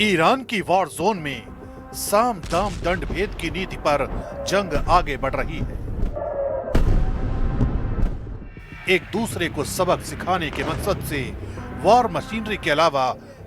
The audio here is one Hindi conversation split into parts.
ईरान की वॉर जोन में साम दाम दंड भेद की नीति पर जंग आगे बढ़ रही है। एक दूसरे को सबक सिखाने के मकसद से वॉर मशीनरी के अलावा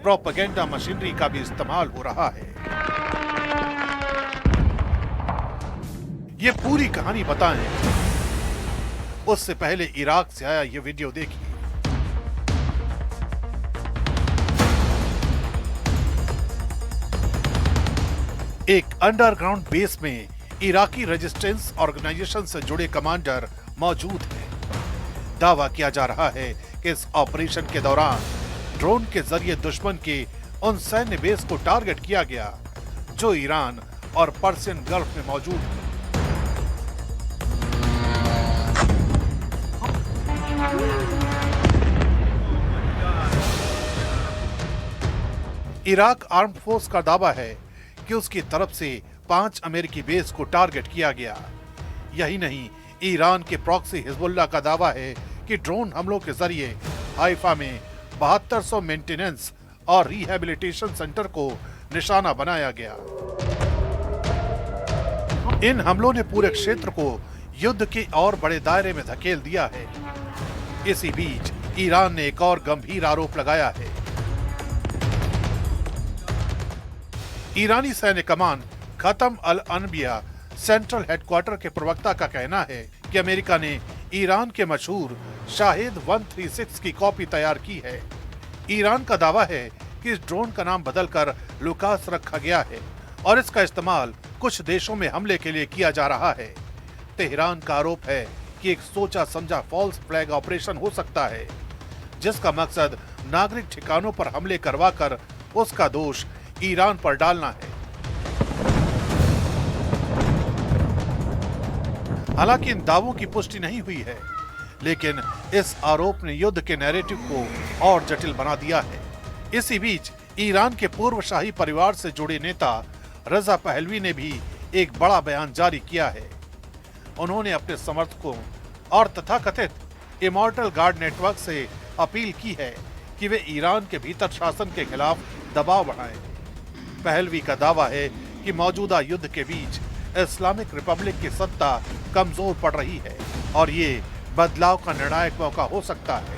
प्रोपेगेंडा मशीनरी का भी इस्तेमाल हो रहा है। ये पूरी कहानी बताएं उससे पहले इराक से आया ये वीडियो देखिए। एक अंडरग्राउंड बेस में इराकी रेजिस्टेंस ऑर्गेनाइजेशन से जुड़े कमांडर मौजूद हैं। दावा किया जा रहा है कि इस ऑपरेशन के दौरान ड्रोन के जरिए दुश्मन के उन सैन्य बेस को टारगेट किया गया जो ईरान और पर्शियन गल्फ में मौजूद हैं। इराक आर्म्ड फोर्स का दावा है कि उसकी तरफ से 5 अमेरिकी बेस को टारगेट किया गया। यही नहीं, ईरान के प्रॉक्सी हिजबुल्लाह का दावा है कि ड्रोन हमलों के जरिए हाइफा में 7200 मेंटेनेंस और रिहैबिलिटेशन सेंटर को निशाना बनाया गया। इन हमलों ने पूरे क्षेत्र को युद्ध के और बड़े दायरे में धकेल दिया है। इसी बीच ईरान ने एक और गंभीर आरोप लगाया है। ईरानी सैन्य कमान खत्म अल अनबिया सेंट्रल हेडक्वार्टर के प्रवक्ता का कहना है कि अमेरिका ने ईरान के मशहूर शाहिद 136 की कॉपी तैयार की है। ईरान का दावा है कि इस ड्रोन का नाम बदलकर लुकास रखा गया है और इसका इस्तेमाल कुछ देशों में हमले के लिए किया जा रहा है। तेहरान का आरोप है कि एक सोचा समझा फॉल्स फ्लैग ऑपरेशन हो सकता है जिसका मकसद नागरिक ठिकानों पर हमले करवाकर उसका दोष ईरान पर डालना है। हालांकि इन दावों की पुष्टि नहीं हुई है, लेकिन इस आरोप ने युद्ध के नैरेटिव को और जटिल बना दिया है। इसी बीच ईरान के पूर्व शाही परिवार से जुड़े नेता रजा पहलवी ने भी एक बड़ा बयान जारी किया है। उन्होंने अपने समर्थकों और तथाकथित इमॉर्टल गार्ड नेटवर्क से अपील की है कि वे ईरान के भीतर शासन के खिलाफ दबाव बढ़ाएं। पहलवी का दावा है कि मौजूदा युद्ध के बीच इस्लामिक रिपब्लिक की सत्ता कमजोर पड़ रही है और ये बदलाव का निर्णायक मौका हो सकता है।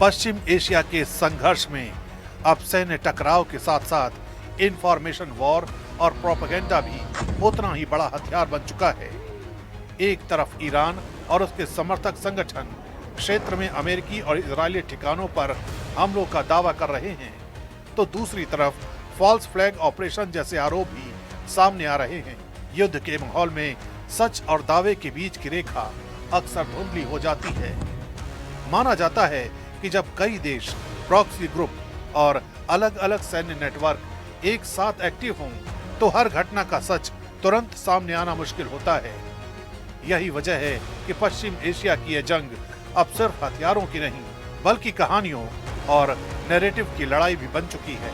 पश्चिम एशिया के संघर्ष में अब सैन्य टकराव के साथ साथ इंफॉर्मेशन वॉर और प्रोपेगेंडा भी उतना ही बड़ा हथियार बन चुका है। एक तरफ ईरान और उसके समर्थक संगठन क्षेत्र में अमेरिकी और इजरायली ठिकानों पर हमलों का दावा कर रहे हैं, तो दूसरी तरफ फॉल्स फ्लैग ऑपरेशन जैसे आरोप भी सामने आ रहे हैं। युद्ध के माहौल में सच और दावे के बीच की रेखा अक्सर धुंधली हो जाती है। माना जाता है कि जब कई देश, प्रॉक्सी ग्रुप और अलग अलग सैन्य नेटवर्क एक साथ एक्टिव हों तो हर घटना का सच तुरंत सामने आना मुश्किल होता है। यही वजह है कि पश्चिम एशिया की यह जंग अब सिर्फ हथियारों की नहीं बल्कि कहानियों और नैरेटिव की लड़ाई भी बन चुकी है।